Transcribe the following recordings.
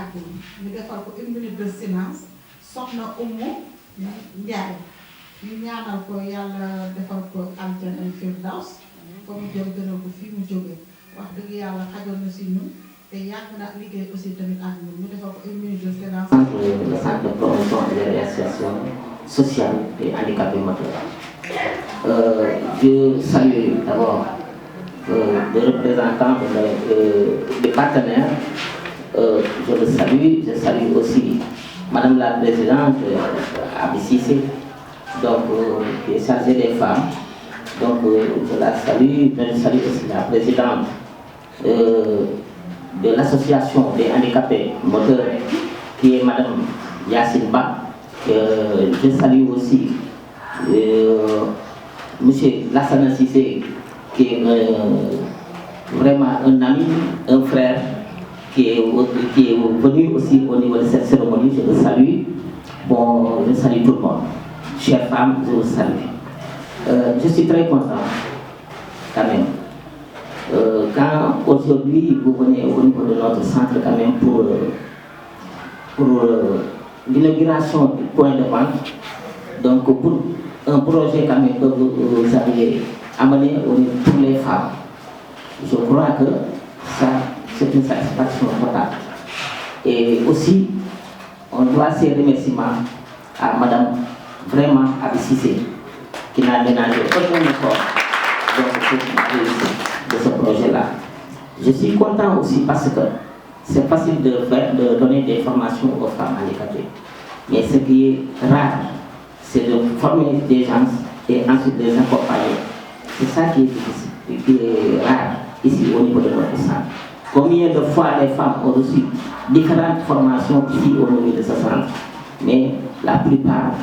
kàddu ñu defal ko 1 minute de silence soxna Oumou Ndiaye ñu ñaanal ko yàlla defal ko aljana firdaws fa mu jëm gënal ko fii mu jógee wax dëgg yàlla xajoon na si ñun te yàgg na liggéey aussi tamit ak ñun ñu defal ko 1 minute de silence. Le centre de promotion et de réinsertion sociale des handicapés moteurs. Je salue d'abord les représentants des partenaires. Je le salue. Je salue aussi Madame la Présidente Abi Cissé, donc, qui est chargée des femmes. Donc, je la salue. Mais je salue aussi la Présidente de l'Association des handicapés moteurs, qui est Madame Yassine Ba. Je salue aussi Monsieur Lassana Cissé, qui est vraiment un ami, un frère, qui est venu aussi au niveau de cette cérémonie. Je le salue. Bon, je salue tout le monde. Chères femmes, je vous salue. Je suis très content, quand même. Quand aujourd'hui vous venez au niveau de notre centre, quand même, pour l'inauguration du point de vente, donc pour un projet quand même que vous avez amené pour les femmes, je crois que ça, c'est une satisfaction totale. Et aussi, on doit ces remerciements à Madame vraiment Abi Cissé, qui n'a ménagé aucun effort de ce projet-là. Je suis content aussi parce que c'est facile de donner des formations aux femmes handicapées. Mais ce qui est rare, c'est de former des gens et ensuite les accompagner. C'est ça qui est difficile, qui est rare ici au niveau de notre centre. Combien de fois les femmes ont reçu différentes formations ici au niveau de ce centre, mais la plupart,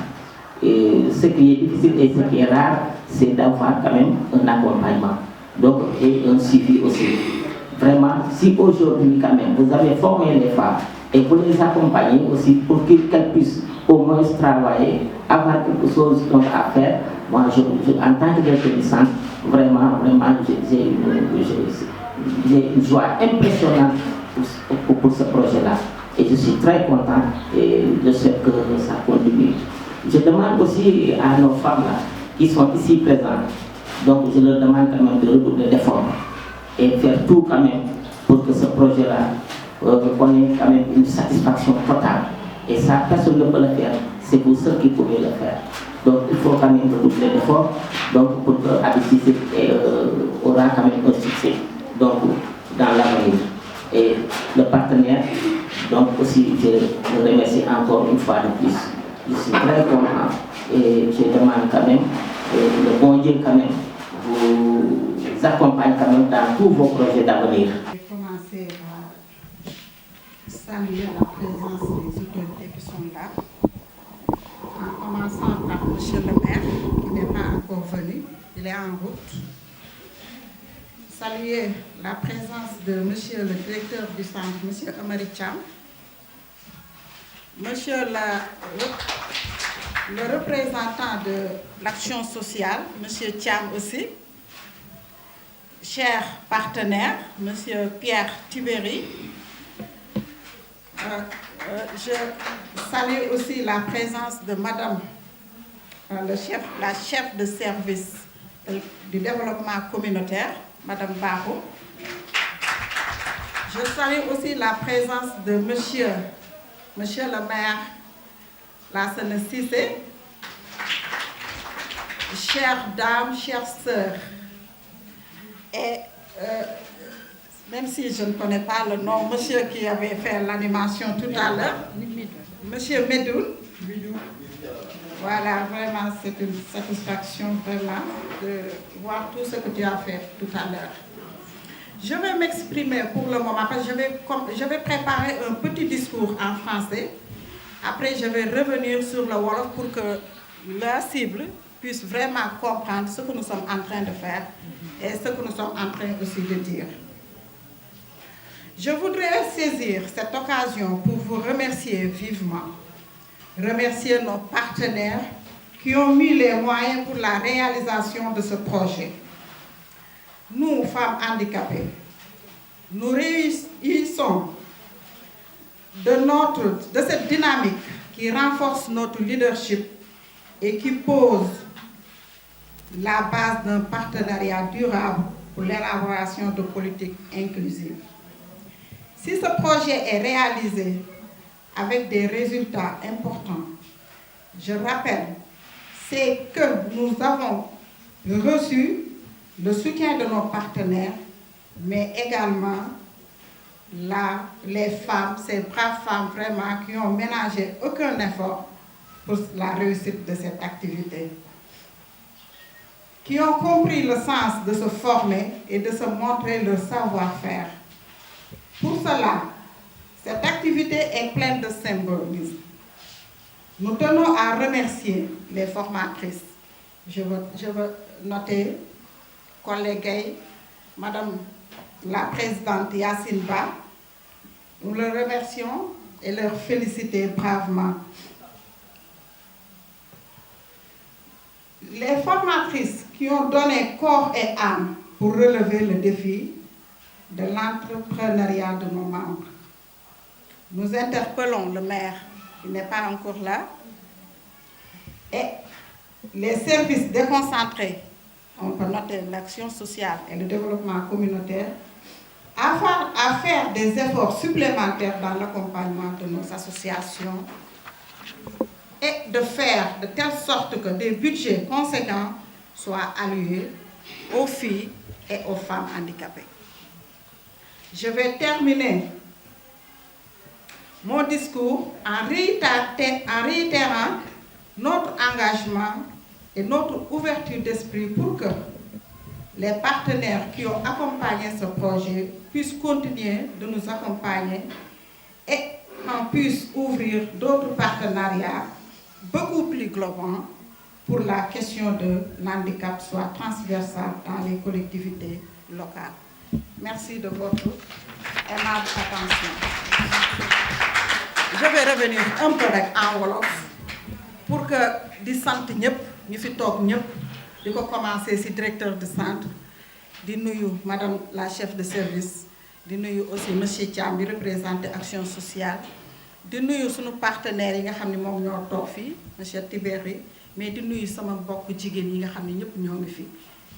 ce qui est difficile et ce qui est rare, c'est d'avoir quand même un accompagnement. Donc, et un suivi aussi. Vraiment, si aujourd'hui quand même vous avez formé les femmes et vous les accompagnez aussi pour qu'elles puissent au moins travailler, avoir quelque chose à faire, moi, en tant que directeur du centre, vraiment, j'ai une joie impressionnante pour ce projet-là. Et je suis très content et je sais que ça continue. Je demande aussi à nos femmes-là qui sont ici présentes, donc je leur demande quand même de redoubler d'efforts et faire tout quand même pour que ce projet-là connaisse quand même une satisfaction totale. Et ça, personne ne peut le faire, c'est vous seuls qui pouvez le faire. Donc il faut quand même redoubler d'efforts donc, pour que Abi Cissé aura quand même un succès donc, dans l'avenir. Et le partenaire, donc aussi je le remercie encore une fois de plus. Je suis très content et je demande quand même, le bon Dieu quand même, vous accompagne quand même dans tous vos projets d'avenir. Je vais commencer à saluer la présence des autorités qui sont là, en commençant par M. le maire, qui n'est pas encore venu, il est en route. Saluer la présence de M. le directeur du centre, M. Amari Cham, Monsieur le représentant de l'action sociale, M. Thiam aussi, chers partenaires, M. Pierre Tibéry. Je salue aussi la présence de Madame la chef de service du développement communautaire, Madame Barreau. Je salue aussi la présence de Monsieur le maire Lassana Cissé, chères dames, chères sœurs, et même si je ne connais pas le nom, monsieur qui avait fait l'animation tout à l'heure, monsieur Medoun, voilà, vraiment c'est une satisfaction vraiment de voir tout ce que tu as fait tout à l'heure. Je vais m'exprimer pour le moment parce que je vais préparer un petit discours en français. Après, je vais revenir sur le Wolof pour que la cible puisse vraiment comprendre ce que nous sommes en train de faire et ce que nous sommes en train aussi de dire. Je voudrais saisir cette occasion pour vous remercier vivement, remercier nos partenaires qui ont mis les moyens pour la réalisation de ce projet. Nous, femmes handicapées, nous réunissons de cette dynamique qui renforce notre leadership et qui pose la base d'un partenariat durable pour l'élaboration de politiques inclusives. Si ce projet est réalisé avec des résultats importants, je rappelle, c'est que nous avons reçu le soutien de nos partenaires, mais également les femmes, ces braves femmes vraiment qui ont ménagé aucun effort pour la réussite de cette activité, qui ont compris le sens de se former et de se montrer leur savoir-faire. Pour cela, cette activité est pleine de symbolisme. Nous tenons à remercier les formatrices. Je veux noter, collègue, Madame la Présidente Yacine Ba. Nous le remercions et leur féliciter bravement. Les formatrices qui ont donné corps et âme pour relever le défi de l'entrepreneuriat de nos membres. Nous interpellons le maire, qui n'est pas encore là, et les services déconcentrés, on peut noter l'action sociale et le développement communautaire, à faire des efforts supplémentaires dans l'accompagnement de nos associations et de faire de telle sorte que des budgets conséquents soient alloués aux filles et aux femmes handicapées. Je vais terminer mon discours en réitérant notre engagement et notre ouverture d'esprit pour que les partenaires qui ont accompagné ce projet puissent continuer de nous accompagner et qu'on puisse ouvrir d'autres partenariats beaucoup plus globaux pour la question de l'handicap soit transversale dans les collectivités locales. Merci de votre aimable attention. Je vais revenir un peu en wolof pour que di sant ñëpp ñu fi toog ñëpp di ko commencer ci directeur de centre di nuyu madame la chef de service di nuyu aussi monsieur Thiam bi représenté action sociale di nuyu suñu partenaires yi nga xam ne moom ñoo toog fii monsieur Tibéri mais di nuyu sama mbokk jigéen yi nga xam ne ñëpp ñoo ngi fi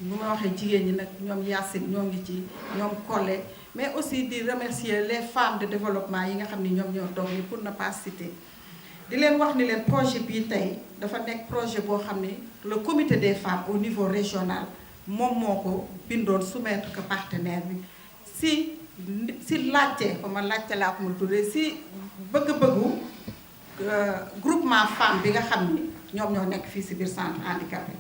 bu ma waxee jigéen ñi nag ñoom Yacine ñoo ngi ci ñoom Collé mais aussi di remercier les femmes de développement yi nga xam ne ñoom ñoo toog ni pour ne pas citer di leen wax ni leen projet bii tey dafa nekk projet boo xam ne le comité des femmes au niveau régional moom moo ko bindoon soumettre que partenaire bi si laajte ko ma laajte laa ko ma tuddee si bëgg-bëggu groupement femme bi nga xam ni ñoom ñoo nekk fii si biir centre handicapé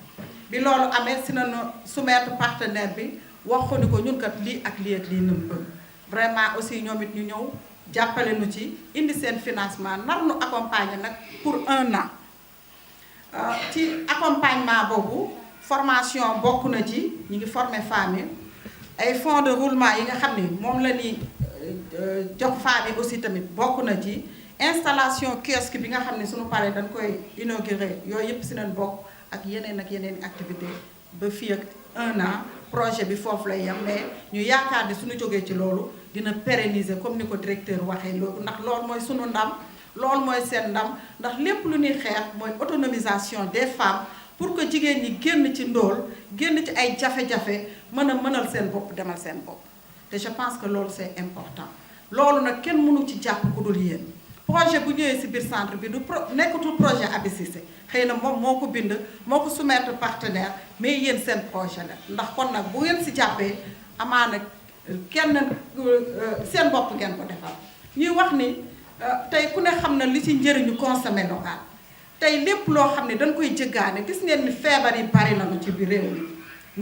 bi loolu amee si nañu soumettre partenaire bi wax ko ni ko ñun kat lii ak lii ak lii nañu bëgg vraiment aussi ñoom it ñu ñëw jàppale nu ci indi seen financement nar nu accompagner nag pour 1 an ci accompagnement boobu formation bokk na ci ñu ngi former femmes yi ay fonds de roulement yi nga xam ni moom la ñuy jox femmes yi aussi tamit bokk na ci installation kiosque bi nga xam ne suñu paree dañ koy inaugurer yooyu yëpp si nañ bokk ak yeneen activité ba fii ak 1 an projet bi foofu lay yem mais ñu yaakaar ni suñu jógee ci loolu dina pérenniser comme ni ko directeur waxee loolu ndax loolu mooy sunu ndam loolu mooy seen ndam ndax lépp lu ñuy xeex mooy autonomisation des femmes pour que jigéen ñi génn ci ndóol génn ci ay jafe-jafe mën a mënal seen bopp demal seen bopp te je pense que loolu c'est important loolu nag kenn mënu ci jàpp ku dul yéen projet bu ñëwee ci biir centre bi du nekkatul projet Abi Cissé xëy na moom moo ko bind moo ko soumettre partenaire mais yéen seen projet la ndax kon nag bu ngeen ci jàppee amaana kenn seen bopp ngeen ko defal ñuy wax ni tey ku ne xam na li ci njëriñu consommer local tey lépp loo xam ne dañ koy jëggaane gis ngeen ni feebar yi bari nañu ci biir réew mi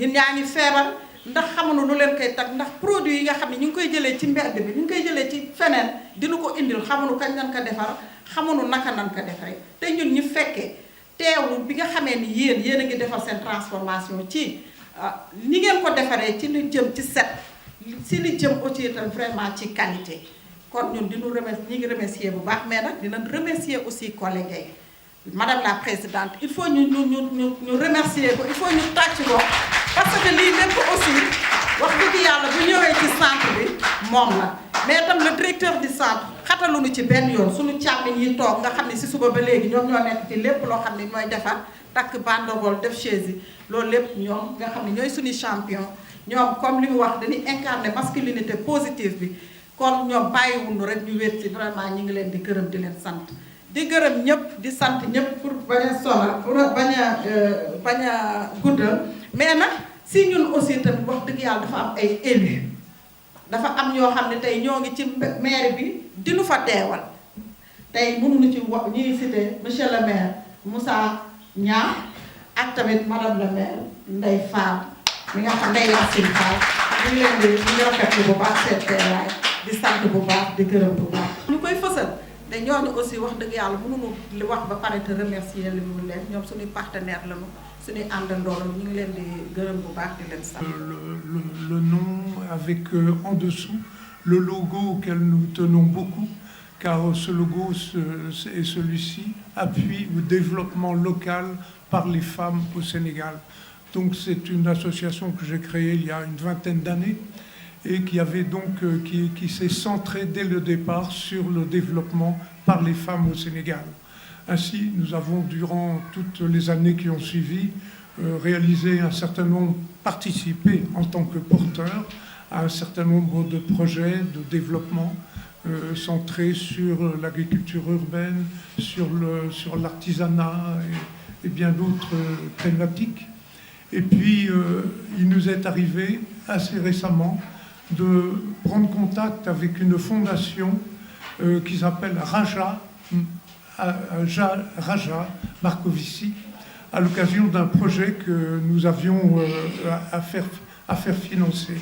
ñun ñaa ngi feebar ndax xamuñu lu leen koy tag ndax produit yi nga xam ne ñu ngi koy jëlee ci mbedd bi ñu ngi koy jëlee ci feneen dina ko indil xamuñu kañ nan ko defar xamuñu naka nan ko defaree te ñun ñu fekkee teewlu bi nga xamee ni yéen a ngi defar seen transformation ci ni ngeen ko defaree ci lu jëm ci set si li jëm aussi itam vraiment ci qualité kon ñun dinu remercier ñi ngi remercier bu baax mais nag dinañ remercier aussi collègues yi madame la présidente il faut ñu remercier ko il faut ñu tàcc ko parce que lii lépp aussi wax dëgg yàlla bu ñëwee ci centre bi moom la mais itam le directeur du centre xataluñu ci benn yoon suñu càmmiñ yi toog nga xam ne si suba ba léegi ñoom ñoo nekk ci lépp loo xam ne mooy defar takk banderole def chaise yi loolu lépp ñoom nga xam ne ñooy suñu champion ñoom comme li mu wax dañuy incarner masculinité positive bi kon ñoom bàyyiwuñu rek ñu wér ci vraiment ñi ngi leen di gërëm di leen sant di gërëm ñëpp di sant ñëpp pour bañ a sonal pour bañ a guddal mais nag si ñun aussi tamit wax dëgg yàlla dafa am ay élus dafa am ñoo xam ne tey ñoo ngi ci maire bi dinu fa teewal tey mënuñu ci wax ñuy cité monsieur le maire Moussa Niang ak tamit madame le maire Ndeye Fall mi nga xam Ndeye Yacine Fall ñu ngi leen di ñu rafetlu bu baax seen teewaay di sant bu baax di gërëm bu baax ñu koy fësal te ñooñu aussi wax dëgg yàlla mënuñu li wax ba pare te remercier li mu leen ñoom suñuy partenaire lañu suñuy àndandoo ñu ngi leen di gërëm bu baax di leen sant. Le nom avec en dessous le logo auquel nous tenons beaucoup, car ce logo et celui-ci appuie le développement local par les femmes au Sénégal. Donc c'est une association que j'ai créée il y a une vingtaine d'années et qui avait donc qui s'est centrée dès le départ sur le développement par les femmes au Sénégal. Ainsi, nous avons durant toutes les années qui ont suivi réalisé un certain nombre, participé en tant que porteur à un certain nombre de projets de développement centrés sur l'agriculture urbaine, sur l'artisanat et bien d'autres thématiques. Et puis, il nous est arrivé assez récemment de prendre contact avec une fondation qui s'appelle Raja Marcovici, à l'occasion d'un projet que nous avions à faire financer.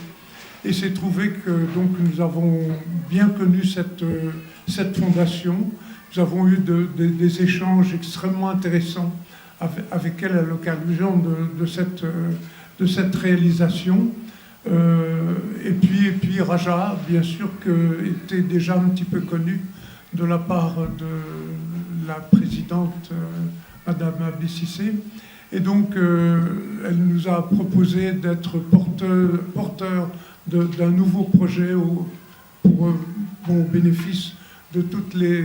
Et c'est trouvé que donc, nous avons bien connu cette fondation. Nous avons eu des échanges extrêmement intéressants avec elle à l'occasion de cette réalisation. Et puis Raja, bien sûr, était déjà un petit peu connu de la part de la présidente Madame Bississé. Et donc, elle nous a proposé d'être porteur d'un nouveau projet au bénéfice de toutes les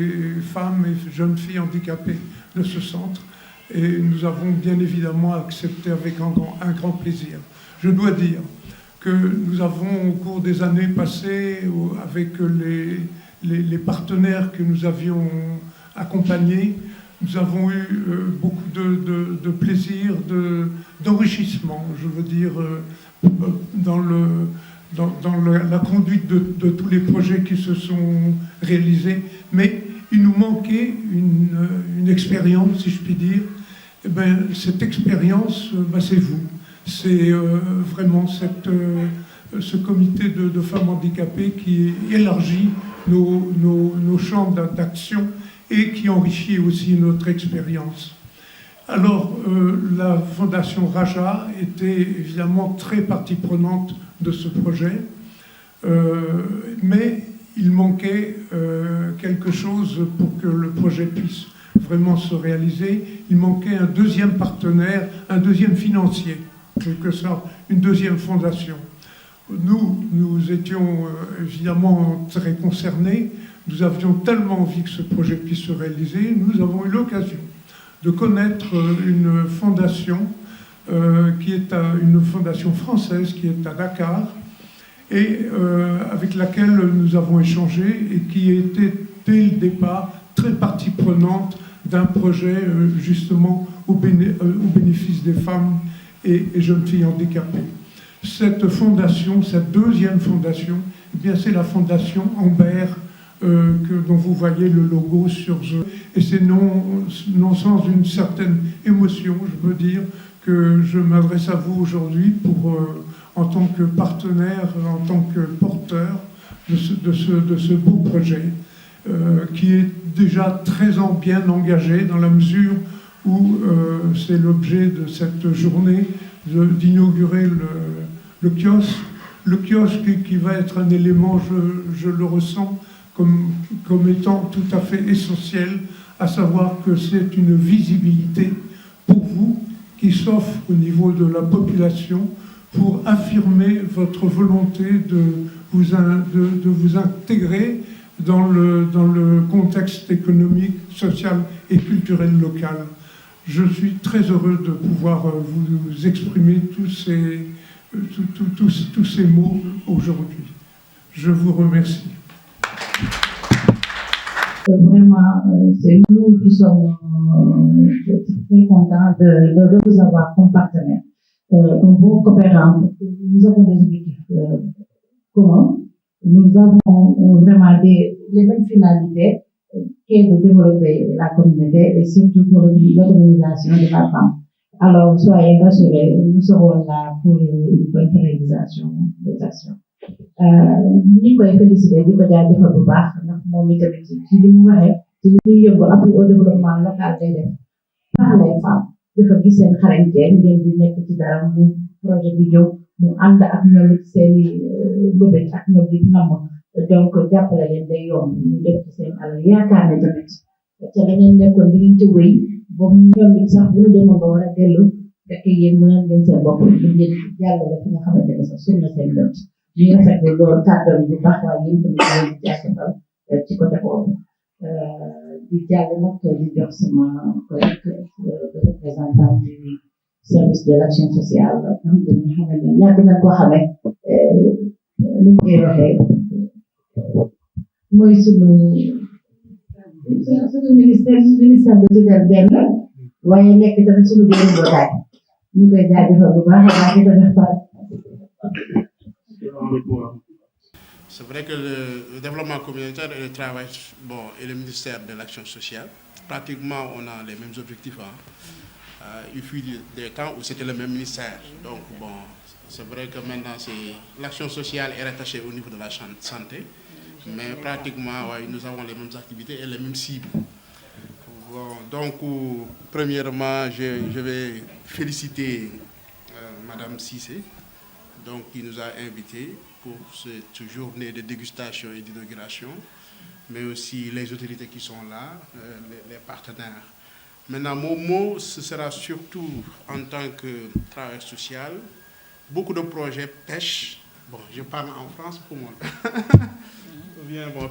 femmes et jeunes filles handicapées de ce centre. Et nous avons bien évidemment accepté avec un grand plaisir. Je dois dire que nous avons, au cours des années passées, avec les partenaires que nous avions accompagnés, nous avons eu beaucoup de plaisir, d'enrichissement, je veux dire, dans la conduite de tous les projets qui se sont réalisés. Mais il nous manquait une expérience, si je puis dire. Et bien, cette expérience, c'est vous. C'est vraiment ce comité de femmes handicapées qui élargit nos champs d'action et qui enrichit aussi notre expérience. Alors, la Fondation Raja était évidemment très partie prenante de ce projet, mais il manquait quelque chose pour que le projet puisse vraiment se réaliser. Il manquait un deuxième partenaire, un deuxième financier, en quelque sorte, une deuxième fondation. Nous étions évidemment très concernés. Nous avions tellement envie que ce projet puisse se réaliser. Nous avons eu l'occasion de connaître une fondation qui est une fondation française qui est à Dakar et avec laquelle nous avons échangé et qui était dès le départ très partie prenante d'un projet justement au bénéfice des femmes et jeunes filles handicapées. Cette fondation, cette deuxième fondation, eh bien c'est la fondation Amber dont vous voyez le logo sur eux. Et c'est non sans une certaine émotion, je veux dire, que je m'adresse à vous aujourd'hui en tant que partenaire, en tant que porteur de ce beau projet qui est déjà très bien engagé dans la mesure où c'est l'objet de cette journée d'inaugurer le kiosque. Le kiosque qui va être un élément, je le ressens, comme étant tout à fait essentiel, à savoir que c'est une visibilité pour vous qui s'offre au niveau de la population pour affirmer votre volonté de vous intégrer dans le contexte économique, social et culturel local. Je suis très heureux de pouvoir vous exprimer tous ces mots aujourd'hui. Je vous remercie. Vraiment, c'est nous qui sommes très contents de vous avoir comme partenaire, un bon coopérant. Nous avons des objectifs communs. Nous avons vraiment les mêmes finalités, qui est de développer la communauté et surtout pour l'autonomisation de la femme. Alors, soyez rassurés, nous serons là pour une bonne réalisation des actions. Ñu koy féliciter di ko jaajëfal bu baax ndax moom itamit ci li mu waxee ci li ñuy yëngu appui au développement local day def par les femmes dafa gis seen xarañte ngeen di nekk ci dara mu projet bi ñëw mu ànd ak ñoom it seen i bëbët ak ñoom di namm donc jàppale leen day yomb ñu def ci seen alal yaakaar ne tamit ca la ngeen nekkoon di ngeen ci wéy boobu ñoom it sax bu ñu demoon ba war a dellu fekk yéen mën ngeen seen bopp di ngeen jàllale fi nga xamante ne sax suñ na seen jot ñu rafetlu loolu kàddoom bu baax waaye yéen tamit di jaajëfal ci côté boobu di jàll nag di jox sama collègue représentant du service de l'action sociale am dañu xam ne ñàkk na koo xamee li ñu koy waxee mooy sunu ministère de tutelle benn waaye nekk tamit sunu biir mbootaay ñu koy jaajëfal bu baax a baax di ko def par C'est vrai que le développement communautaire et le travail, et le ministère de l'Action sociale, pratiquement on a les mêmes objectifs. Il fut des temps où c'était le même ministère. Donc c'est vrai que maintenant l'action sociale est rattachée au niveau de la santé, mais pratiquement nous avons les mêmes activités et les mêmes cibles. Donc premièrement, je vais féliciter Madame Cissé, qui nous a invités pour cette journée de dégustation et d'inauguration, mais aussi les autorités qui sont là, les partenaires. Maintenant, mon mot, ce sera surtout en tant que travailleur social, beaucoup de projets pêche, je parle en France pour moi,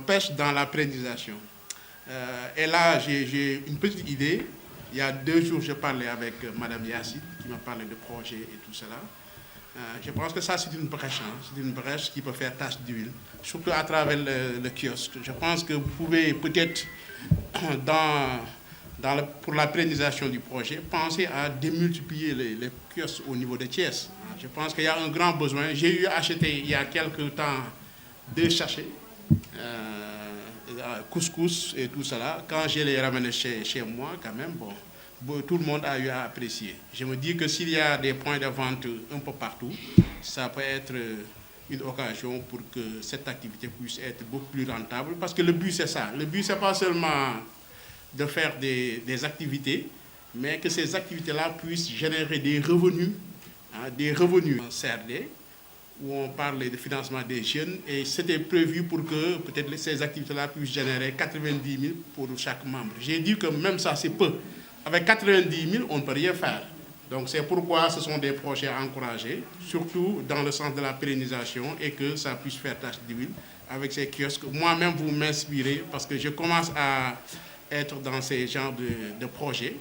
pêche dans l'apprentisation. Et là, j'ai une petite idée. Il y a 2 jours, je parlais avec Madame Yassine qui m'a parlé de projets et tout cela. Je pense que ça, c'est une brèche. C'est une brèche qui peut faire tache d'huile, surtout à travers le kiosque. Je pense que vous pouvez peut-être, pour la pérennisation du projet, penser à démultiplier les kiosques au niveau de Thiès. Je pense qu'il y a un grand besoin. J'ai eu acheté il y a quelques temps 2 sachets, couscous et tout cela. Quand je les ramené chez moi, quand même, tout le monde a eu à apprécier. Je me dis que s'il y a des points de vente un peu partout, ça peut être une occasion pour que cette activité puisse être beaucoup plus rentable. Parce que le but, c'est ça. Le but, ce n'est pas seulement de faire des activités, mais que ces activités-là puissent générer des revenus en CRD, où on parlait de financement des jeunes, et c'était prévu pour que peut-être ces activités-là puissent générer 90 000 pour chaque membre. J'ai dit que même ça, c'est peu. Avec 90 000, on ne peut rien faire. Donc c'est pourquoi ce sont des projets encouragés, surtout dans le sens de la pérennisation et que ça puisse faire tache d'huile avec ces kiosques. Moi-même, vous m'inspirez parce que je commence à être dans ces genres de projets.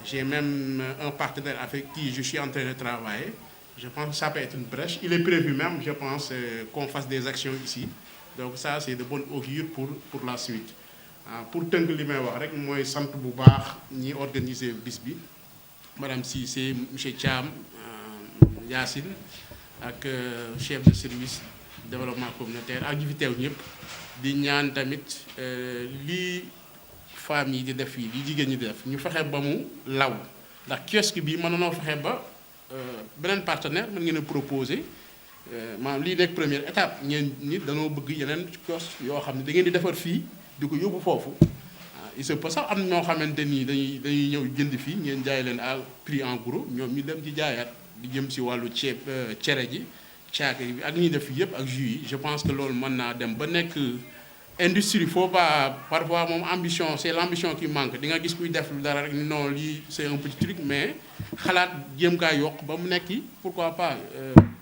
J'ai même un partenaire avec qui je suis en train de travailler. Je pense que ça peut être une brèche. Il est prévu même, je pense, qu'on fasse des actions ici. Donc ça, c'est de bonne augure pour la suite. Pour tënk li may wax rek mooy sant bu baax ñi organiser bis bi madame Cissé, monsieur Thiam, Yacine ak chef de service développement communautaire ak ñi fi teew ñëpp di ñaan tamit lii femmes yi di def fii li jigéen ñi di def ñu fexe ba mu law ndax kiosque bi mënoonoo fexe ba beneen partenaire mën ngeen a proposer maanaam lii nekk première étape ñeen nit dañoo bëgg yeneen kiosque yoo xam ne da ngeen di defar fii di ko yóbbu foofu il se peut sax am ñoo xamante ni dañuy ñëw jënd fii ngeen jaay leen à prix en gros ñoom ñu dem ci jaayaat di jëm si wàllu cere ji caaka yi ak ñuy def fii yëpp ak jus yi je pense que loolu mën naa dem ba nekk industrie. Faut pas parfois moom ambition c'est l'ambition qui manque di nga gis kuy def dara rek non lii c'est un petit truc mais xalaat jéem kaa yokk ba mu nekk pourquoi pas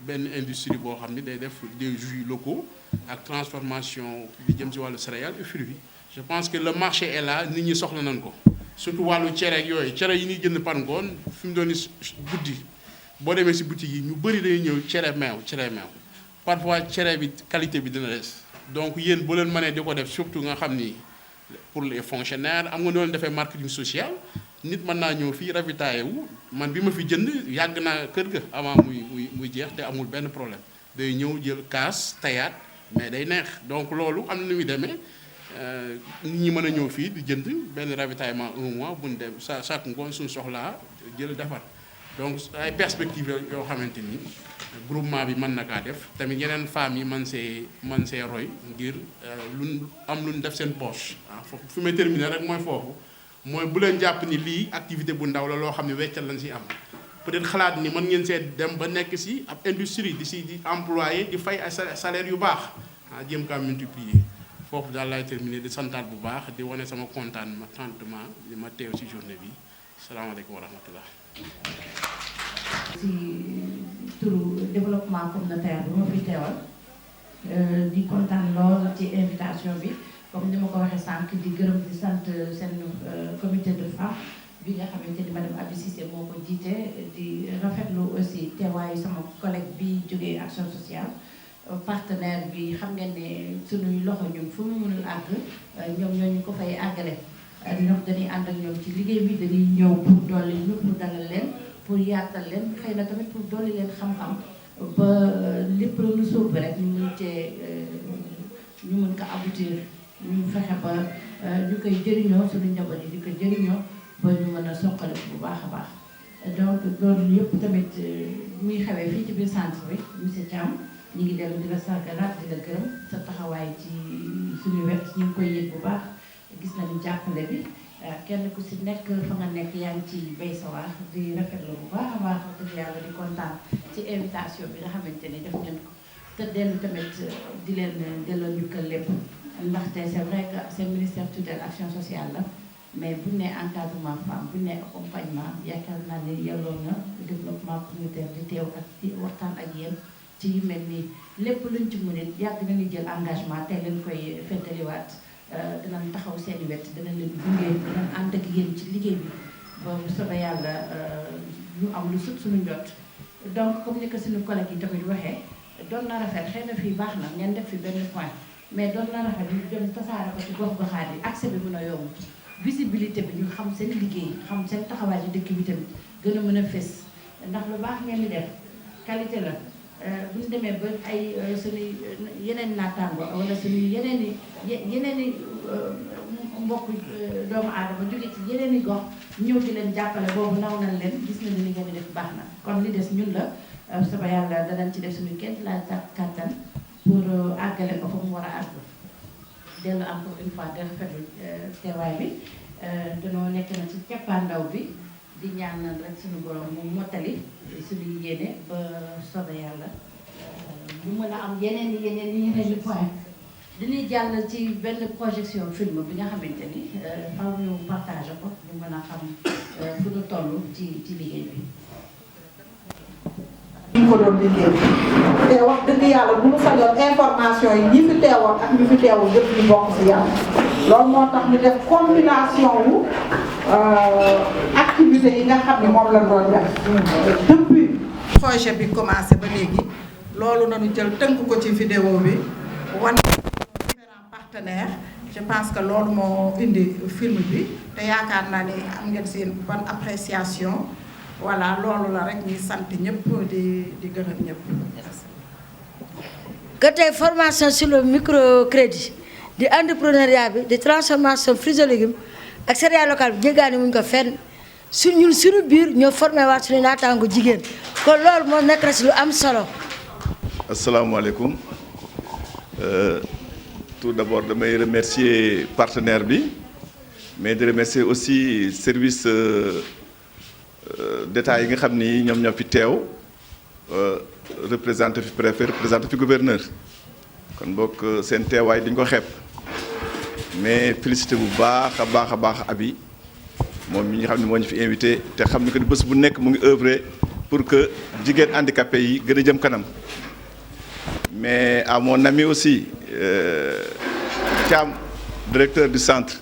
benn industrie boo xam ne day def des jus locaux ak transformation di jëm ci wàllu céréales et fruits. Je pense que le marché est là, nit ñi soxla nañ ko surtout wàllu cere ak yooyu cere yi ñuy jënd par ngoon fi mu doon guddi boo demee ci boutique yi ñu bëri dañuy ñëw cere meew parfois cere bi qualité bi dina des donc yéen bu leen mënee di ko def surtout nga xam ni pour les fonctionnaires am nga noonu defee marketing social nit mën naa ñëw fii ravitaillé wu man bi ma fi jënd yàgg naa kër ga avant muy jeex te amul benn problème day ñëw jël kaas tayaat mais day neex donc loolu am na nu muy demee nit ñi mën a ñëw fii di jënd benn ravitaillement 1 mois bu ñu dem chaque ngoon suñu soxlaa jël defar donc ay perspectives yoo xamante ni groupement bi mën na kaa def tamit yeneen femmes yi mën see roy ngir luñ def seen poche foofu fi may terminer rek mooy foofu mooy bu leen jàpp ni lii activité bu ndaw la loo xam ne weccal lañ si am peut-être xalaat ni mën ngeen see dem ba nekk si ab industrie di employé di fay ay salaire yu baax jéem kaa multiplier foofu daal laay terminer di santaat bu baax di wane sama contentement di ma teew si journée bi salaamaaleykum wa rahmatullah. ci turu développement communautaire bi ma fi teewal di kontaan lool ci invitation bi comme ni ma ko waxee sànq di gërëm di sant seen comité de femmes bi nga xamante ni madame Abi Cissé moo ko jiite di rafetlu aussi teewaayu sama collègue bi jógee action sociale partenaire bi xam ngeen ne suñuy loxo ñun fu mu mënul àgg ñoom ñoo ñu ko fay àggale ñoom dañuy ànd ak ñoom ci liggéey bi dañuy ñëw pour dolli ñu pour dalal leen pour yaatal leen xëy na tamit pour dolli leen xam-xam ba lépp lu ñu sóobu rek ñu mën cee ñu mën ko aboutir ñu fexe ba ñu koy jëriñoo suñu njaboot yi di ko jëriñoo ba ñu mën a soqaliku bu baax a baax donc loolu yëpp tamit muy xewee fii ci biir centre bi monsieur Thiam ñu ngi dellu di la sargalaat di la gërëm sa taxawaay ci suñu wet ñu ngi koy yëg bu baax gis nañu jàppale bi kenn ku si nekk fa nga nekk yaa ngi ci bay sa waar di rafetlu bu baax a baax dëgg yàlla di kontaan ci invitation bi nga xamante ni def ngeen ko te dellu tamit di leen delloo njukkal lépp ndaxte c'est vrai que seen ministère tutelle action sociale la mais bu ne encadrement femme bu ne accompagnement yaakaar naa ne yelloo na développement communautaire di teew ak di waxtaan ak yéen ci yu mel nii lépp luñ ci mën a yàgg nañu jël engagement tey leen koy feddaliwaat dinañ taxaw seeni wet dinañ leen gunge dinañ ànd ak yéen ci liggéey bi ba bu soobee yàlla ñu am lu sut suñu njot donc comme ni ko suñu collègue yi tamit waxee doon na rafet xëy na fii baax na ngeen def fi benn point mais doon na rafet ñu dem tasaare ko ci gox-goxaat yi accès bi mën a yomb visibilité bi ñu xam seen liggéey xam seen taxawaay ci dëkk bi tamit gën a mën a fés ndax lu baax ngeen di def qualité la bu ñu demee ba ay suñuy yeneen naataango wala suñuy yeneen i mbokk doomu aadama jóge ci yeneen i gox ñëw di leen jàppale boobu naw nañ leen gis nañu li ngeen di def baax na kon li des ñun la sama yàlla danañ ci def suñu kenn la kàttan pour àggale ko fa mu war a àgg dellu encore une fois de rafetlu teewaay bi danoo nekk na ci keppaandaw bi di ñaanal rek suñu borom mu mottali suñu yéene ba soobee yàlla ñu mën a am yeneen point dañuy jàll ci benn projection film bi nga xamante ni xaw ñu partage ko ñu mën a xam fu ñu toll ci liggéey bi. ñu ko doon liggéey te wax dëgg yàlla bu ñu sañoon information yi ñi fi teewoon ak ñi fi teewul yëpp ñu bokk si yàlla loolu moo tax ñu def combination wu activité yi nga xam ne moom la doon def depuis projet bi commencé ba léegi loolu nañu jël tënk ko ci vidéo bi wane différents partenaires je pense que loolu moo indi film bi te yaakaar naa ni am ngeen seen bonne appréciation voilà loolu la rek ñuy sant ñëpp di gërëm ñëpp. que tey formation sur le microcrédit di entrepreneuriat bi di transformation fruits et légumes ak céréales locales bi jéggaani muñ ko fenn ñun suñu biir ñoo formé waat suñu naataango jigéen kon loolu moo nekk na si lu am solo. asalaamaaleykum tout d'abord damay remercier partenaire bi mais de remercier aussi service d'État yi nga xam ni ñoom ñoo fi teew représenté fi préfet représenté fi gouverneur kon bokk seen teewaay dañ ko xeeb mais félicité bu baax a baax Abi moom mi nga xam ne moo ñu fi invité te xam ni que bés bu nekk mu ngi œuvrer pour que jigéen handicapé yi gën a jëm kanam. Mais à mon ami aussi Thiam directeur du centre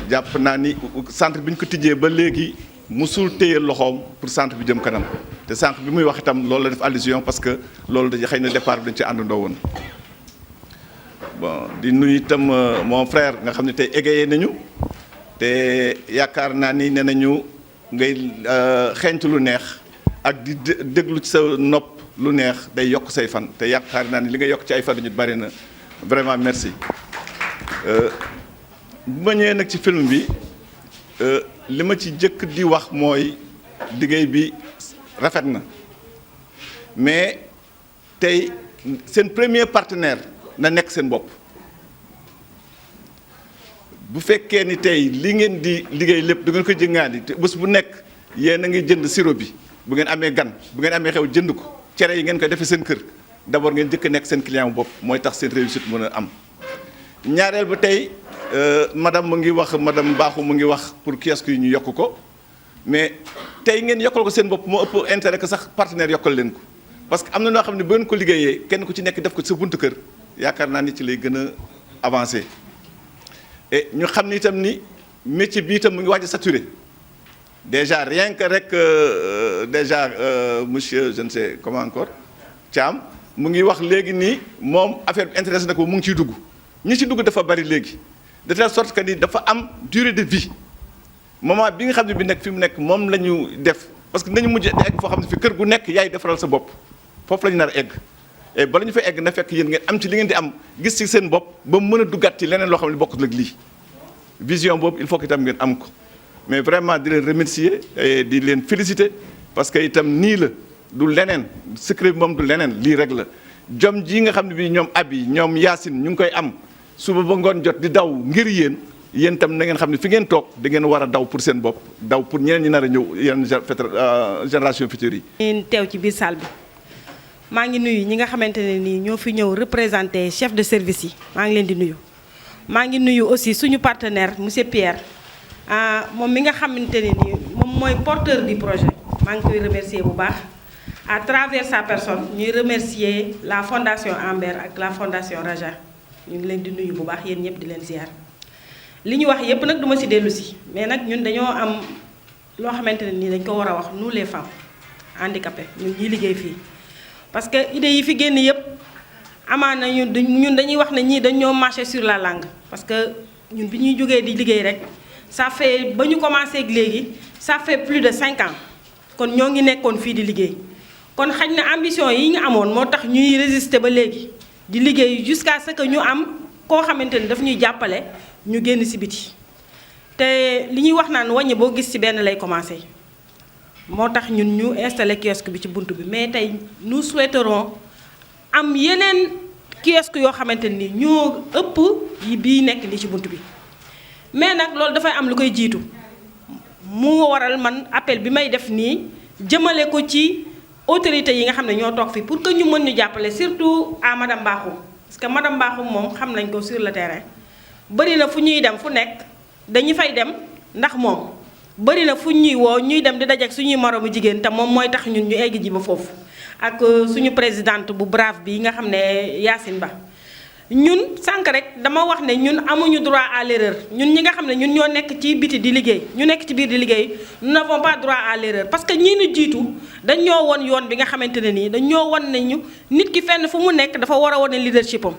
jàpp naa ni centre bi ñu ko tijjee ba léegi musul téye loxoom pour centre bi jëm kanam te centre bi muy wax itam loolu la def allusion parce que loolu dañuy xëy na départ bi dañ ci àndandoo woon. Bon di nuyu itam mon frère nga xam ne tey égayé nañu te yaakaar naa ni nee nañu ngay xeeñtu lu neex ak di déglu ci sa nopp lu neex day yokk say fan te yaakaar naa ni li nga yokk ci ay fan ñu bari na vraiment merci. bu ma ñëwee nag ci film bi li ma ci jëkk di wax mooy liggéey bi rafet na mais tey seen premier partenaire na nekk seen bopp. bu fekkee ni tey li ngeen di liggéey lépp du ngeen ko jëngaani te bés bu nekk yéen a ngi jënd sirop bi bu ngeen amee gan bu ngeen amee xew jënd ko cere yi ngeen koy defee seen kër d'abord ngeen jëkk nekk seen client bu bopp mooy tax seen réussite mën a am. ñaareel ba tey madame mu ngi wax madame Bakhoum mu ngi wax pour kiosque yi ñu yokk ko mais tey ngeen yokkal ko seen bopp moo ëpp intérêt que sax partenaire yokkal leen ko parce que am na noo xam ne bu ngeen ko liggéeyee kenn ku ci nekk def ko sa buntu kër yaakaar naa ni ci lay gën a avancé. et ñu xam ni itam ni métier bi itam mu ngi waaj a saturé déjà rien que rek déjà monsieur je ne sais comment encore Thiam mu ngi wax léegi nii moom affaire bi intéressé na ko mu ngi ciy dugg ñi ci dugg dafa bari léegi de telle sorte que ni dafa am durée de vie moment bi nga xam ne bi nekk fi mu nekk moom la ñu def parce que nañu mujj egg foo xam ne fi kër gu nekk yaay defaral sa bopp foofu la ñu nar a egg. et bala ñu fa egg na fekk yéen ngeen am ci li ngeen di am gis ci seen bopp ba mën a duggaat ci leneen loo xam ne bokkul ak lii vision boobu il faut que itam ngeen am ko mais vraiment di leen remercier et di leen féliciter parce que itam nii la du leneen secret bi moom du leneen lii rek la jom ji nga xam ne bii ñoom Abi ñoom Yacine ñu ngi koy am suba ba ngoon jot di daw ngir yéen itam na ngeen xam ne fi ngeen toog da ngeen war a daw pour seen bopp daw pour ñeneen ñi nar a ñëw yeneen génération future yi. ngeen teew ci biir salle bi. maa ngi nuyu ñi nga xamante ne nii ñoo fi ñëw représenté chef de service yi maa ngi leen di nuyu maa ngi nuyu aussi suñu partenaire monsieur Pierre moom mi nga xamante ne nii moom mooy porteur du projet maa ngi koy remercier bu baax à travers sa personne ñuy remercier la fondation Amber ak la fondation Raja ñu ngi leen di nuyu bu baax yéen ñëpp di leen ziar li ñu wax yépp nag duma ci dellu si mais nag ñun dañoo am loo xamante ne nii dañ ko war a wax nous les femmes handicapées ñun ñuy liggéey fii. parce que idées yi fi génn yëpp amaana ñun dañuy wax ne ñii dañoo marché sur la langue parce que ñun bi ñuy jógee di liggéey rek ça fait ba ñu commencé ak léegi ça fait plus de 5 ans kon ñoo ngi nekkoon fii di liggéey kon xañ na ambition yi ñu amoon moo tax ñuy résister ba léegi di liggéey jusqu'à ce que ñu am koo xamante ni daf ñuy jàppale ñu génn ci biti te li ñuy wax naan wàññi boo gis ci benn lay commencé. moo tax ñun ñu installé kiosque bi ci bunt bi mais tey nous souhaiterons am yeneen kiosque yoo xamante ni ñoo ëpp yi bii nekk nii ci bunt bi mais nag loolu dafay am lu koy jiitu mu waral man appel bi may def nii jëmale ko ci autorités yi nga xam ne ñoo toog fii pour que ñu mën ñu jàppale surtout à madame Bakhoum parce que madame Bakhoum moom xam nañ ko sur le terrain bari na fu ñuy dem fu nekk dañu fay dem ndax moom bari na fu ñuy woo ñuy dem di dajeek suñuy moroomu jigéen te moom mooy tax ñun ñu egg ji ba foofu ak suñu présidente bu brave bi nga xam ne Yacine Ba ñun sànq rek dama wax ne ñun amuñu droit à l'erreur ñun ñi nga xam ne ñun ñoo nekk ci biti di liggéey ñu nekk ci biir di liggéey nous n'avons pas droit à l'erreur parce que ñii ñu jiitu dañ ñoo won yoon bi nga xamante ne nii dañ ñoo won ne ñu nit ki fenn fu mu nekk dafa war a wane leadership am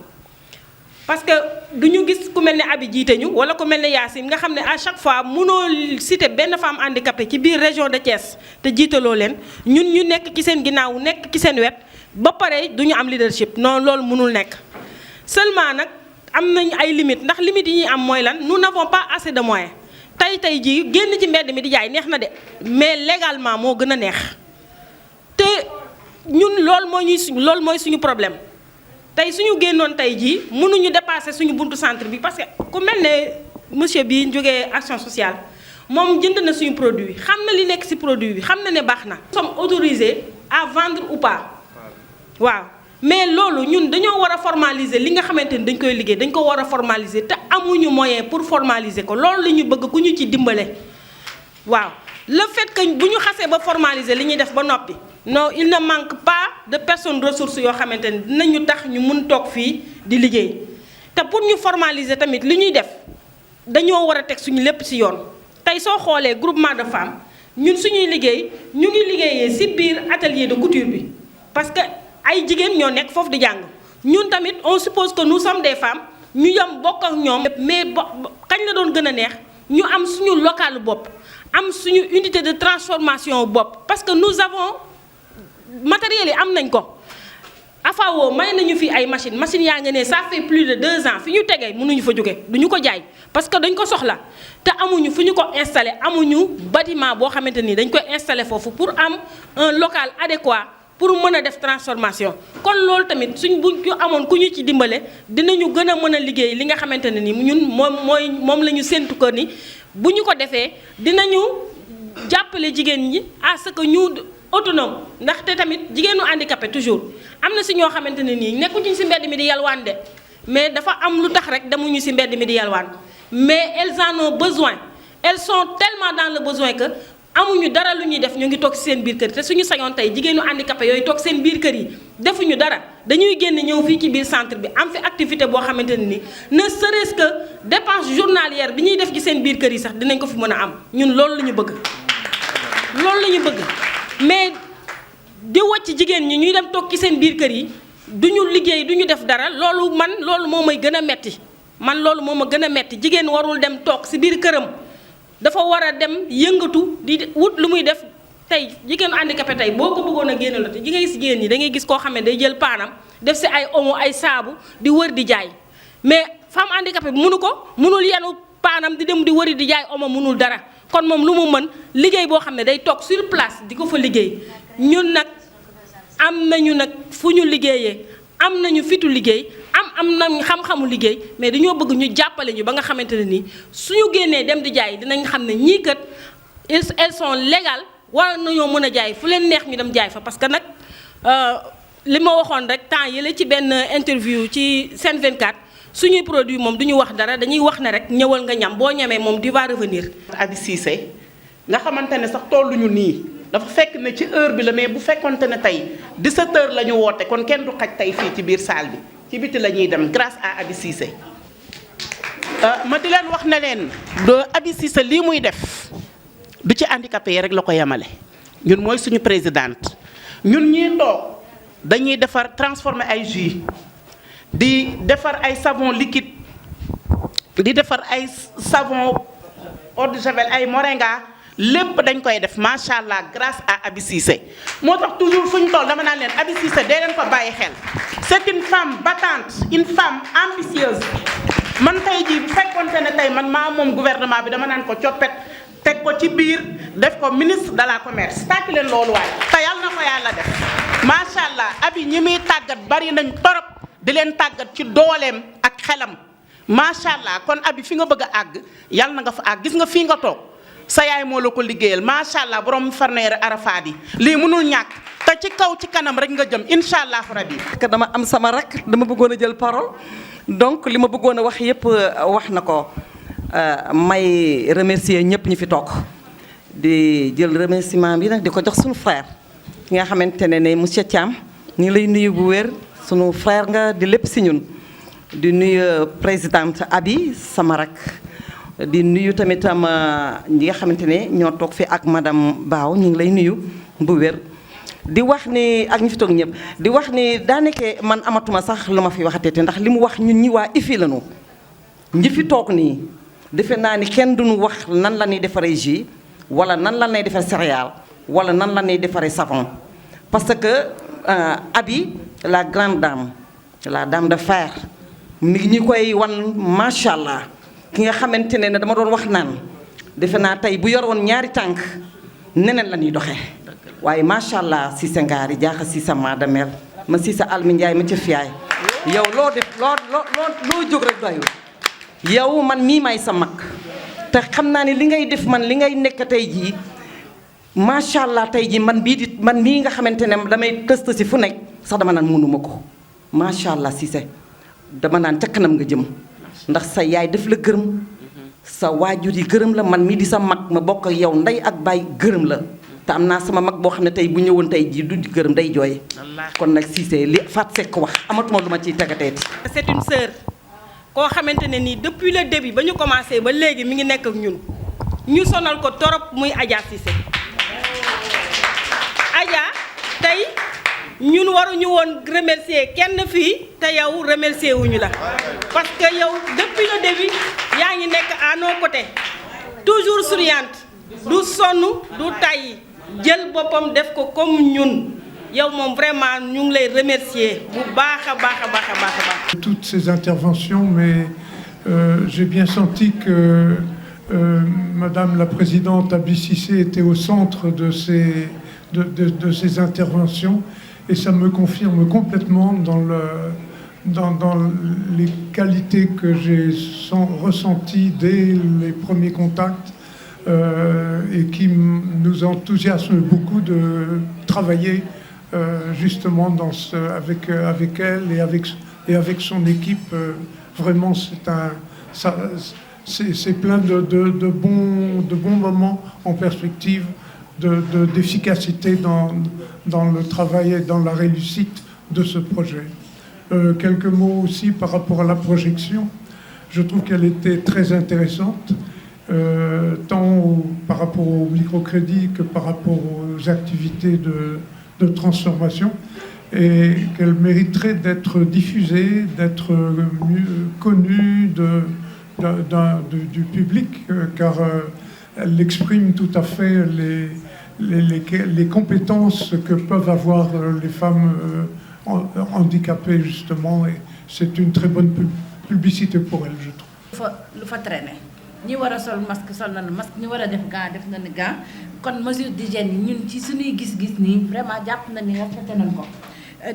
parce que du ñu gis ku mel ne Abi jiite ñu wala ku mel ne Yacine nga xam ne à chaque fois mënoo citer benn femme handicapée ci biir région de Thiès te jiitaloo leen ñun ñu nekk ci seen ginnaaw nekk ci seen wet ba pare du ñu am leadership non loolu mënul nekk. seulement nag am nañ ay limites ndax limites yi ñuy am mooy lan nous n'avons pas assez de moyens tey jii génn ci mbedd mi di jaay neex na de mais légalement moo gën a neex te ñun loolu mooy suñu problème. tey suñu génnoon tey jii mënuñu dépasser suñu buntu centre bi parce que ku mel ne monsieur bi jógee action sociale moom jënd na suñu produit xam na li nekk ci produit bi xam na ne baax na. nous sommes autorisés à vendre ou pas waaw mais loolu ñun dañoo war a formaliser li nga xamante ni dañ koy liggéey dañ ko war a formaliser te amuñu moyen pour formaliser ko loolu la ñu bëgg ku ñu ci dimbale waaw le fait que bu ñu xasee ba formaliser li ñuy def ba noppi non il ne manque pas de personnes ressources yoo xamante ni dinañu tax ñu mun toog fii di liggéey te pour ñu formaliser tamit li ñuy def dañoo war a teg suñu lépp ci yoon tey soo xoolee groupement de femmes ñun suñuy liggéey ñu ngi liggéeyee ci biir atelier de couture bi parce que ay jigéen ñoo nekk foofu di jàng ñun tamit on suppose que nous sommes des femmes ñu yem bokk ak ñoom mais kañ la doon gën a neex ñu am suñu local bopp am suñu unité de transformation bopp parce que nous avons matériel yi am nañ ko AFAO may nañu fi ay machines yaa nga ne ça fait plus de 2 ans fi ñu tegee mënuñu fa jóge duñu ko jaay parce que dañ ko soxla te amuñu fu ñu ko installé amuñu bâtiment boo xamante ni dañ koy installé foofu pour am un local adéquat pour mën a def transformation kon loolu tamit suñ buñ ko amoon ku ñu ci dimbale dinañu gën a mën a liggéey li nga xamante ne ni ñun moom la ñu séntu ko ni bu ñu ko defee dinañu jàppale jigéen ñi à ce que ñu autonome ndaxte tamit jigéenu handicapé toujours am na si ñoo xamante ne nii nekkuñu si mbedd mi di yalwaan de mais dafa am lu tax rek demuñu si mbedd mi di yalwaan mais elles en ont besoin elles sont tellement dans le besoin que amuñu dara lu ñuy def ñu ngi toog si seen biir kër te suñu sañoon tey jigéenu handicapé yooyu toog seen biir kër yi defuñu dara dañuy génn ñëw fii ci biir centre bi am fi activité boo xamante ne ni ne serait-ce que dépense journalière bi ñuy def ci seen biir kër yi sax dinañ ko fi mën a am ñun loolu la ñu bëgg loolu la ñu bëgg mais di wàcc jigéen ñi ñuy dem toog ci seen biir kër yi duñu liggéey duñu def dara loolu moo may gën a metti man loolu moo ma gën a metti jigéen warul dem toog si biir këram dafa war a dem yëngatu di wut lu muy def tey jigéenu handicapé tey boo ko bëggoon a génne la te jigéen ñi da ngay gis koo xam ne day jël paanam def si ay omo ay saabu di wër di jaay mais femme handicapé bi mënul yenu paanam di dem di wëri di jaay omo mënul dara kon moom lu mu mën liggéey boo xam ne day toog sur place di ko fa liggéey ñun nag am nañu nag fu ñu liggéeyee am nañu fitu liggéey am nañu xam-xamu liggéey mais dañoo bëgg ñu jàppale ñu ba nga xamante ne nii suñu génnee dem di jaay dinañ xam ne ñii kat elles sont légales war nañoo mën a jaay fu leen neex ñu dem jaay fa parce que nag li ma waxoon rek temps yële ci benn interview ci Sen 24 suñuy produit moom du ñu wax dara dañuy wax ne rek ñëwal nga ñam boo ñamee moom tu vas revenir. Abi Cissé nga xamante ne sax tolluñu nii dafa fekk ne ci heure bi la mais bu fekkonte ne tey 17h la ñu woote kon kenn du xaj tey fii ci biir salle bi ci biti la ñuy dem grâce à Abi Cissé ma di leen wax ne leen do Abi Cissé lii muy def du ci handicapé yi rek la ko yemale ñun mooy suñu présidente ñun ñii toog dañuy defar transformer ay jus di defar ay savon liquide di defar ay savon eau de javel ay moringa lépp dañ koy def macha allah grâce à Abi Cissé moo tax toujours fu ñu toll dama naan leen Abi Cissé dee leen ko bàyyi xel c'est une femme battante une femme ambitieuse man tey jii bu fekkonte ne tey man maa moom gouvernement bi dama naan ko coppet teg ko ci biir def ko ministre de la commerce tàkki leen loolu waay te yàlla na ko yàlla def macha allah Abi ñi muy tàggat bari nañ torop di leen tàggat ci dooleem ak xelam macha allah kon Abi fi nga bëgg a àgg yàlla na nga fa àgg gis nga fii nga toog sa yaay moo la ko liggéeyal macha allah borom farneer arafaat yi lii mënul ñàkk te ci kaw ci kanam rek nga jëm incha allah rabi. que dama am sama rak dama bëggoon a jël parole donc li ma bëggoon a wax yépp wax na ko may remercier ñëpp ñi fi toog di jël remerciement bi nag di ko jox suñu frère ki nga xamante ne monsieur Thiam ñu ngi lay nuyu bu wér sunu frère nga di lépp si ñun di nuyu présidente Abi sama rak di nuyu tamit ñi nga xamante ne ñoo toog fi ak madame Baaw ñu ngi lay nuyu bu wér di wax ni ak ñi fi toog ñëpp di wax ni daanaka man amatuma sax lu ma fi waxatee ndax li mu wax ñun ñi waa IFI lañu ñi fi toog nii defe naa ni kenn duñu wax nan la ñuy defaree jus wala nan la ñuy defaree céréale wala nan la ñuy defaree savon parce que Abi la grande dame la dame de fer mi ngi ñu koy wan macha allah. ki nga xamante ne dama doon wax naan defe naa tey bu yor woon ñaari tànk neneen la ñuy doxee waaye macha allah si sa ngaari jaaxa si sa maadamel ma si sa almi njaay ma ca fiyaay yow loo def loo jóg rek doyul yow man mii may sa mag te xam naa ne li ngay def man li ngay nekk tey jii macha allah tey jii man mii nga xamante ne damay tëst si fu nekk sax dama naan mënuma ko macha allah si sa dama naan ca kanam nga jëm ndax sa yaay daf la gërëm sa waajur yi gërëm la man mii di sa mag ma bokk ak yow ndey ak baay gërëm la te am naa sama mag boo xam ne tey bu ñëwoon tey jii du gërëm day jooy kon nag Cissé li Fatou Seck wax amatuma lu ma ciy tegateeti. c'est une sœur koo xamante ne nii depuis le début ba ñu commencé ba léegi mi ngi nekk ak ñun ñu sonal ko torop muy Adja Cissé Adja tey ñun waruñu woon remercier kenn fii te yow remercier wuñu la parce que yow depuis le début yaa ngi nekk à nos côtés toujours souriante du sonn du tàyyi jël boppam def ko comme ñun yow moom vraiment ñu ngi lay remercier bu baax a baax a baax a baax a baax. Toutes ces interventions, mais j'ai bien senti que Madame la Présidente Abi Cissé était au centre de ces interventions et ça me confirme complètement dans les qualités que j'ai ressenties dès les premiers contacts et qui nous enthousiasme beaucoup de travailler justement avec elle et avec son équipe. Vraiment, c'est plein de bons moments en perspective, d'efficacité dans le travail et dans la réussite de ce projet. Quelques mots aussi par rapport à la projection. Je trouve qu'elle était très intéressante, tant par rapport au microcrédit que par rapport aux activités de transformation, et qu'elle mériterait d'être diffusée, d'être mieux connue du public, car elle exprime tout à fait les compétences que peuvent avoir les femmes handicapées, justement, et c'est une très bonne publicité pour elle, je trouve. lu fa traîner ñi war a sol masque sol nañu masque ñi war a def nañu gant kon mesure d'hygiène yi ñun ci suñuy gis-gis nii vraiment jàpp na ni respecté nañ ko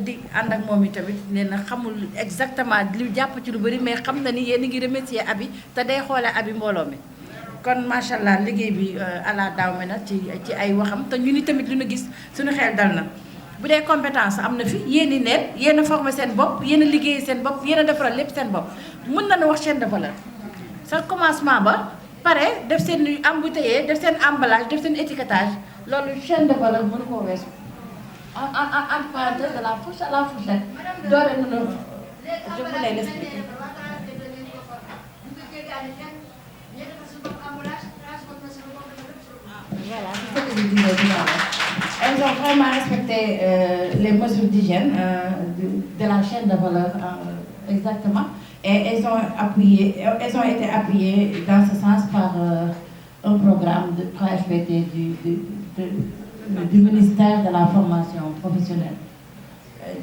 di ànd ak moom i tamit nee na xamul exactement li jàpp ci lu bëri mais xam na ni yéen a ngi remercier Abi te day xoole Abi mbooloo mi kon macha allah liggéey bi ala daaw me na ci ay waxam te ñu ni tamit lu ñu gis suñu xel dal na bu dee compétence am na fi yéen i neen yéen a formé seen bopp yéen a liggéey seen bopp yéen a defaral lépp seen bopp mën nañu wax chaîne de valeur sa commencement ba pare def seen embouteillage def seen emballage def seen étiquetage loolu chaîne de valeur mënu koo weesu en parenthèse de la fourche à la fourchette doore nañu je voulais l'expliquer. Voilà, c'est ce que je disais tout à l'heure. Elles ont vraiment respecté les mesures d'hygiène de la chaîne de valeur exactement. Et elles ont été appuyées dans ce sens par un programme de 3FPT du ministère de la formation professionnelle.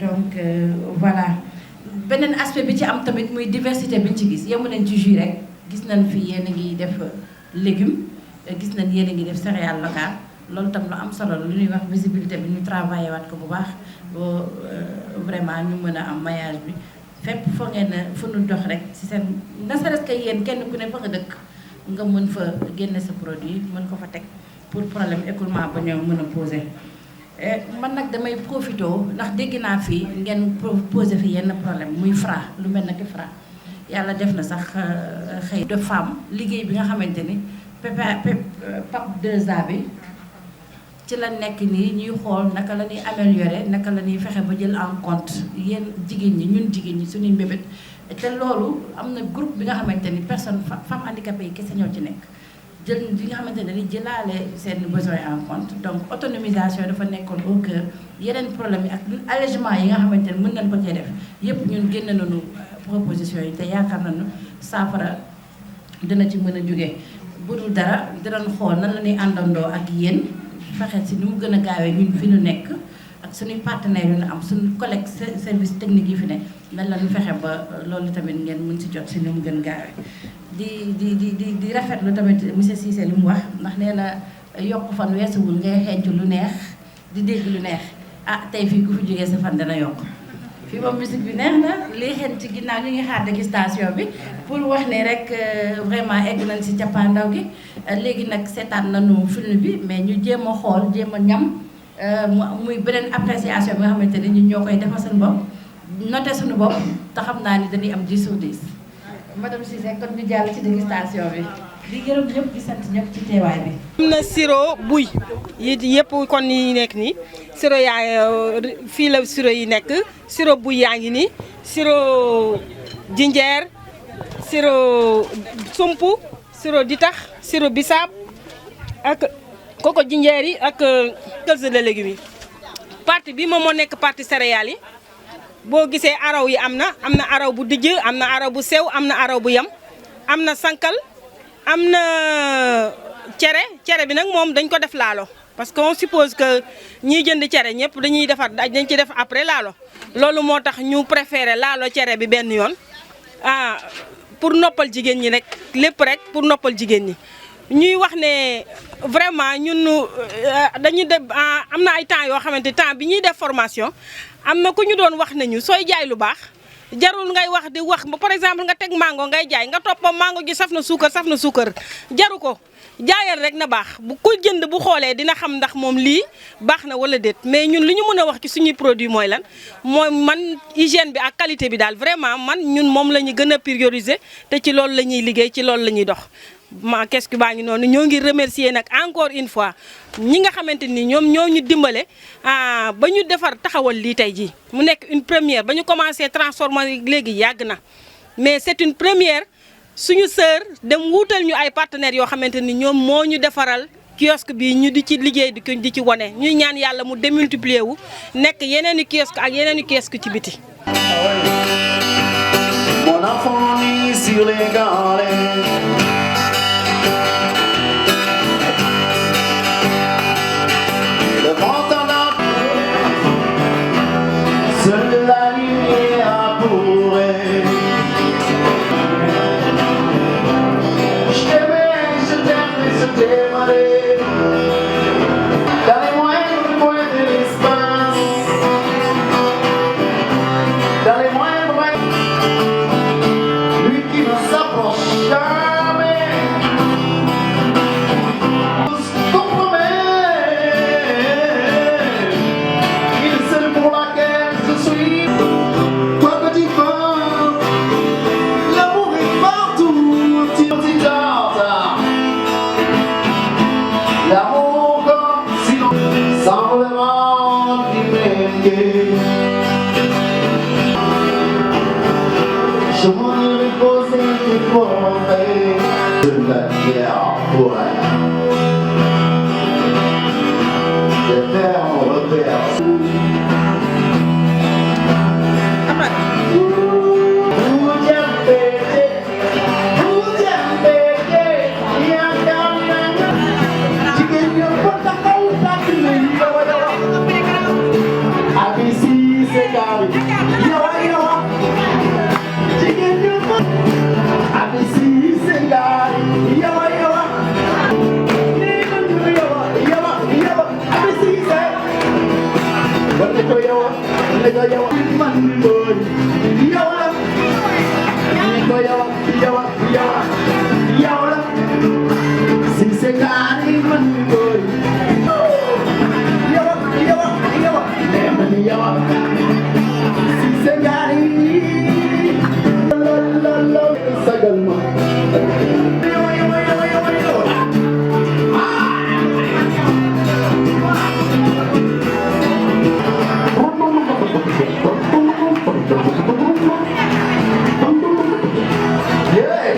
Donc voilà. Beneen aspect bi ci am tamit muy diversité bi ñu ci gis yemu leen ci jus rek gis nañ fi yéen a ngi def légumes gis nañ yéen a ngi def céréales locales loolu tam lu am solo la lu ñuy wax visibilité bi ñu travaillé waat ko bu baax vraiment ñu mën a am maillage bi. fépp foo ngeen fu nu dox rek ci seen ne serait-ce que yéen kenn ku ne fa nga dëkk nga mën fa génne sa produit mën ko fa teg pour problème écoulement ba ñëw mën a poser. man nag damay profité ndax dégg naa fii ngeen posé fi yenn problème muy Fra lu mel na ki Fra yàlla def na sax xëy de femme liggéey bi nga xamante ni PAP 2A bi ci la nekk nii ñuy xool naka la ñuy améliorer naka la ñuy fexe ba jël en compte yéen jigéen ñi ñun jigéen ñi suñuy mbébét te loolu am na groupe bi nga xamante ni personne femme handicapée yi kese ñoo ci nekk jël li nga xamante ne ni jëlaale seen besoin en compte donc autonomisation dafa nekkoon au cœur yeneen problème yi ak allègement yi nga xamante ne mën nañ ko cee def yépp ñun génn nañu proposition yi te yaakaar nañu saafara dina ci mën a jóge bu dul dara dinañ xool nan la ñuy àndandoo ak yéen fexe si nu mu gën a gaawee ñun fi ñu nekk ak suñuy partenaires yu ñu am suñu collègue service technique yi fi ne nan la ñu fexe ba loolu tamit ngeen mën si jot si nu mu gën gaawee di rafetlu tamit monsieur Cissé li mu wax ndax nee na yokk fan weesuwul ngay xeeñcu lu neex di dégg lu neex ah tey fii ku fi jógee sa fan dana yokk fii moom musique bi neex na lii xeeñ ci ginnaaw ñu ngi xaar dégustation bi pour wax ne rek vraiment egg nañ si cappaandaw gi léegi nag seetaan nañu film bi mais ñu jéem a xool jéem a ñam muy beneen appréciation bi nga xamante ni ñun ñoo koy defal suñu bopp noté suñu bopp te xam naa ni dañuy am 10 sur 10 madame Cissé kon ñu jàll ci dégustation bi di gërëm ñëpp di sant ñëpp ci teewaay bi. am na sirop buy yi yëpp kon yi nekk nii sirop yaa fii la sirop yi nekk sirop buy yaa ngi nii sirop jinjeer sirop sumpu sirop ditax sirop bisaab ak koko jinjeer yi ak quels de légumes yi. partie bi moom moo nekk partie céréales yi boo gisee araw yi am na araw bu dijj am na araw bu sew am na araw bu yam am na sankal am na cere bi nag moom dañ ko def laalo parce que on suppose que ñiy jënd cere ñëpp dañ ci def après laalo loolu moo tax ñu préféré laalo cere bi benn yoon pour noppal jigéen ñi rek lépp rek pour noppal jigéen ñi ñuy wax ne vraiment ñun dañuy def am na ay temps yoo xamante temps bi ñuy def formation am na ku ñu doon wax nañu sooy jaay lu baax jarul ngay wax di wax par exemple nga teg mango ngay jaay nga toppam mango ji saf na suukar jaru ko jaayal rek na baax bu ko jënd bu xoolee dina xam ndax moom lii baax na wala déet mais ñun li ñu mën a wax ci suñuy produit mooy lan mooy man hygiène bi ak qualité bi daal vraiment man ñun moom la ñu gën a prioriser te ci loolu la ñuy liggéey ci loolu la ñuy dox ma kees baa ngi noonu ñoo ngi remercier nag encore une fois ñi nga xamante ni ñoom ñoo ñu dimbale ba ñu defar taxawal lii tey jii mu nekk une première ba ñu commencé transformer léegi yàgg na mais c'est une première suñu sœur dem wuutal ñu ay partenaires yoo xamante ni ñoom moo ñu defaral kiosque bi ñu di ci liggéey di ci wane ñuy ñaan yàlla mu démultiplier wu nekk yeneen i kiosque ak yeneen i kiosque ci biti. Mon enfant est sur les galets. Seule la lumière pourrait. Je t'aimerai. Dans les moindres coins de l'espace. Dans les moindres. Lui qui ne s'approche jamais. Je m'en vais poser des forêts de la terre pour rien. De faire un repère. Yeah.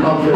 of the